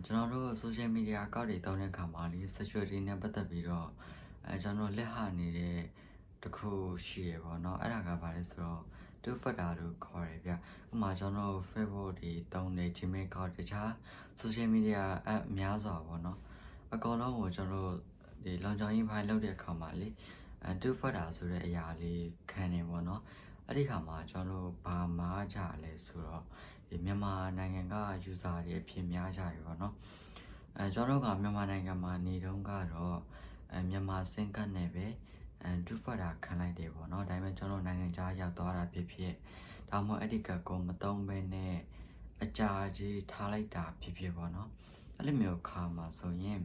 ကျွန်တော်တို့ social media အကောင့်တွေတောင်းတဲ့အခါမှာလေ security နဲ့ပတ်သက်ပြီးတော့ကျွန်တော်လက်ဟနေတဲ့တခုရှိရပေါ့နော်အဲ့ဒါကဘာလဲဆိုတော့ two factor လို့ခေါ်တယ်ဗျဥပမာကျွန်တော် Facebook တွေတောင်းတဲ့ Gmail account တခြား social media app များစွာပေါ့နော်အကောင်လုံးကိုကျွန်တော်ဒီလောင်ချောင်းကြီးဖိုင်လုပ်တဲ့အခါမှာလေtwo factor ဆိုတဲ့အရာလေးခံနေပေါ့နော်အဲ့ဒီခါမှာကျွန်တော်ဘာမှားကြလဲဆိုတော့ဒီမြန်မာနိုင်ငံက user တွေအဖြစ်များကြရပေါ့နော်ကျွန်တော်ကမြန်မာနိုင်ငံမှာနေတုန်းကတော့မြန်မာစင်ကတ်နဲ့ပဲtwo factor ခံလိုက်တယ်ပေါ့နော်ဒါပေမဲ့ကျွန်တော်နိုင်ငံခြားရောက်သွားတာဖြစ်ဖြစ်ဒါမှမဟုတ်အဲ့ဒီကကိုမသုံးဘဲနဲ့အကြာကြီးထားလိုက်တာဖြစ်ဖြစ်ပေါ့နော်အဲ့လိုမျိုးခါမှာဆိုရင်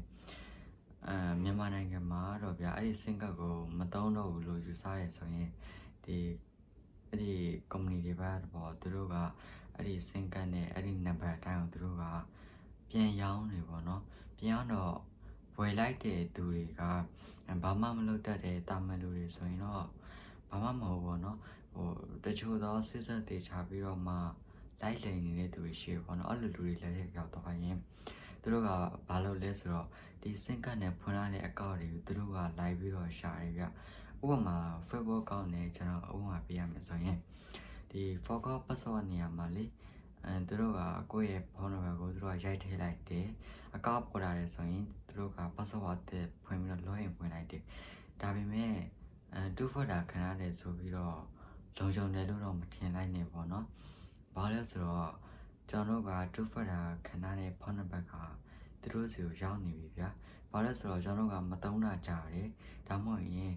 မြန်မာနိုင်ငံမှာတော့ဗျာအဲ့ဒီစင်ကတ်ကိုမသုံးတော့ဘူးလို့ယူဆရဲဆိုရင်ဒီအဲ့ဒီ company တွေဘာတော့သူတို့ကအဲ့ဒီစင်ကတ်နဲ့အဲ့ဒီ number အတိုင်းကိုသူတို့ကပြန်ရောင်းနေပေါ့နော်ပြန်ရောင်းတော့ဝယ်လိုက်တဲ့သူတွေကဘာမှမလုပ်တတ်တဲ့တာမန်လူတွေဆိုရင်တော့ဘာမှမဟုတ်ပေါ့နော်တချို့သောစစ်ဆက်တေချပြီးတော့မှလိုက်လိန်နေတဲ့သူတွေရှိပေါ့နော်အဲ့လိုလူတွေလက်ထက်ရောက်သွားရင်သူတို့ကဘာလုပ်လဲဆိုတော့ဒီစင်ကတ်နဲ့ဖွင့်လာတဲ့အကောင့်တွေကိုသူတို့ကလိုက်ပြီးတော့ရှာတယ်ဗျဥပမာ Facebook အကောင့်နဲ့ကျွန်တော်ဥပမာပေးရမယ်ဆိုရင်ဒီ forgot password နေရာမှာလေသူတို့ကကိုယ့်ရဲ့ဖုန်းနံပါတ်ကိုသူတို့ကရိုက်ထည့်လိုက်တယ်အကောင့်ပေါ်လာတယ်ဆိုရင်သူတို့က password တစ်ဖွင့်ပြီးတော့ login ဖွင့်လိုက်တယ်ဒါပေမဲ့two factor ခံရတယ်ဆိုပြီးတော့လုံခြုံတယ်လို့တော့မထင်လိုက်နဲ့ပေါ့နော်ဘာလဲဆိုတော့ကျွန်တော်ကtwo factor ခံရတဲ့ဖုန်းနံပါတ်ကသူတို့စီကိုရောက်နေပြီဗျာဘာလဲဆိုတော့ကျွန်တော်ကမတုံးတာကြားတယ်ဒါမှမဟုတ်ရင်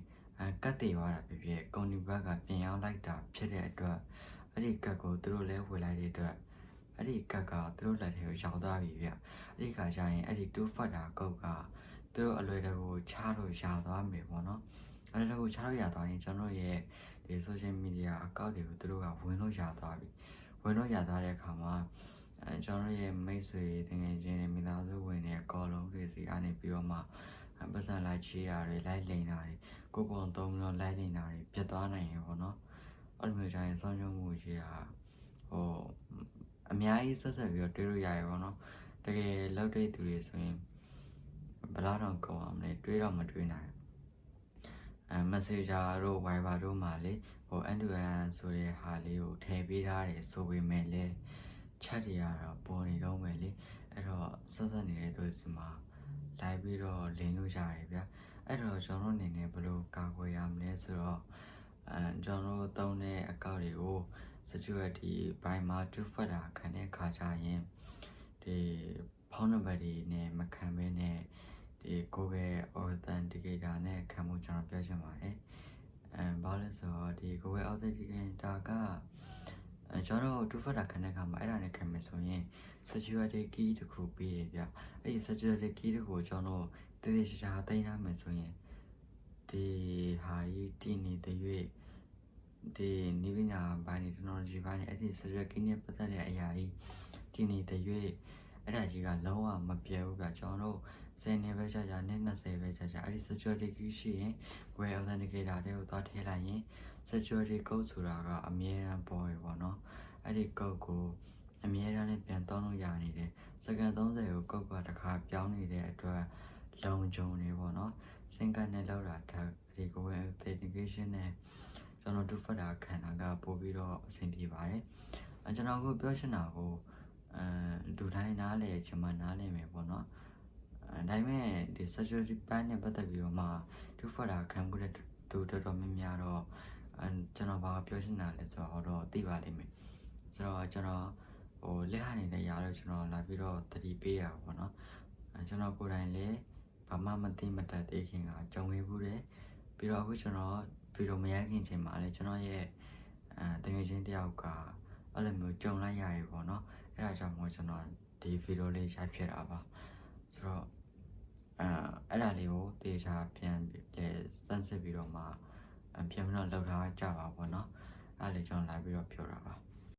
ကတ်တည်သွားတာဖြစ်ဖြစ်ကွန်ဒီဘက်ကပြင်ရောက်လိုက်တာဖြစ်တဲ့အတွက်အဲ့ဒီကတ်ကိုသူတို့လဲဝယ်လိုက်တဲ့အတွက်အဲ့ဒီကတ်ကသူတို့လက်ထဲကိုရောက်သွားပြီဗျအဲ့ဒီခါကျရင်အဲ့ဒီtwo factor ကုတ်ကသူတို့အလွယ်တကူချလို့ရသွားမယ်ပေါ့နော်အဲ့ဒါကိုချလို့ရသွားရင်ကျွန်တော်ရဲ့ဒီ social media အကောင့်တွေကိုသူတို့ကဝင်လို့ရသွားပြီဝင်လို့ရသွားတဲ့အခါမှာကျွန်တော်ရဲ့မိတ်ဆွေတကယ်ချင်းမိသားစုဝင်တွေအကောလုံးတွေစီအနေပြီးတော့မှပတ်စံလိုက်ချေးတာတွေလိုက်လိန်တာတွေကိုယ်သုံးပြီးတော့လိုက်လိန်တာတွေပြတ်သွားနိုင်ရပေါ့နော်အဲ့လိုမျိုးကြရင်ဆုံးရှုံးမှုကြီးဟာအများကြီးဆက်ဆက်ပြီးတော့တွေးလို့ရရပေါ့နော်တကယ်လောက်တဲ့သူတွေဆိုရင်ဘယ်တော့ကုန်အောင်လဲတွေးတော့မတွေးနိုင်Messenger တို့ Viber တို့မှာလေend-to-end ဆိုတဲ့ဟာလေးကိုထည့်ပေးထားတယ်ဆိုပေမဲ့လေ chat တွေကတော့ပေါ်နေတော့မယ်လေအဲ့တော့ဆက်နေတဲ့သူစီမှာလိုက်ပြီးတော့လင်းလို့ရတယ်ဗျအဲ့တော့ကျွန်တော်အနေနဲ့ဘယ်လိုကာကွယ်ရမလဲဆိုတော့ကျွန်တော်သုံးတဲ့အကောင့်တွေကို security ဘိုင်းမှာtwo factor ခံတဲ့ခါကျရင်ဒီဖုန်းနံပါတ်တွေနဲ့မခံဘဲနဲ့ဒီကိုယ့်ရဲ့ authenticator နဲ့ခံဖို့ကျွန်တော်ပြောချင်ပါတယ်ဘာလဲဆိုတော့ဒီကိုယ့်ရဲ့ authenticator ကကျွန်တော်two factor ခံတဲ့အခါမှာအဲ့ဒါနဲ့ခံမယ်ဆိုရင် security key တခုပေးရဗျအဲ့ဒီ security key တခုကျွန်တော်တည်တည်ချာချာသိမ်းထားမယ်ဆိုရင်ဒီဟာကြီးတည်နေတဲ့၍ဒီနည်းပညာပိုင်း technology ပိုင်းအဲ့ဒီ security key နဲ့ပတ်သက်တဲ့အရာကြီးတည်နေတဲ့၍အဲ့ဒါကြီးကလုံးဝမပြတ်ဘူးဗျကျွန်တော်10နှစ်ပဲကြာကြာနဲ့20ပဲကြာကြာအဲ့ဒီ security key ရှိရင် web authenticator တွေကိုသွားထည့်လိုက်ရင် security code ဆိုတာကအမြဲတမ်းပေါ်ရပေါ့နော်အဲ့ဒီ code ကိုအမြဲတမ်းနဲ့ပြန်တောင်းလို့ရနေတယ်စက္ကန့်30ကို code ကတစ်ခါပြောင်းနေတဲ့အတွက်လုံခြုံနေပေါ့နော်စင်ကတ်နဲ့လောက်တာဒီကို web authentication နဲ့ကျွန်တော်two factor ခံတာကပို့ပြီးတော့အဆင်ပြေပါတယ်ကျွန်တော်ကိုပြောချင်တာကိုလူတိုင်းနားလဲချင်မှနားလဲမယ်ပေါ့နော်ဒါပေမဲ့ဒီ security plan နဲ့ပတ်သက်ပြီးတော့မှtwo factor ခံမှုတဲ့သူတော်တော်များများတော့ကျွန်တော်ဘာပြောချင်တာလဲဆိုတော့သိပါလိမ့်မယ်ဆိုတော့ကျွန်တော်လက်ဟာနေတဲ့ຢာတော့ကျွန်တော်လာပြီးတော့တတိပေးရပါဘောနော်ကျွန်တော်ကိုယ်တိုင်လည်းဘာမှမသိမတတ်သေးခင်ကကြုံခဲ့ဘူးတယ်ပြီးတော့အခုကျွန်တော်ဗီဒီယိုမရိုက်ခင်ချိန်မှာလည်းကျွန်တော်ရဲ့တကယ်ချင်းတယောက်ကအဲ့လိုမျိုးကြုံလိုက်ရတယ်ပေါ့နော်အဲ့ဒါကြောင့်မို့ကျွန်တော်ဒီဗီဒီယိုလေးရိုက်ဖြစ်တာပါဆိုတော့အဲ့ဒါလေးကိုတေချာပြန်စမ်းစစ်ပြီးတော့မှပြန်ပြီးတော့လောက်ထားကြပါပေါ့နော်အဲ့ဒါလေးကျွန်တော်လာပြီးတော့ပြောတာပါ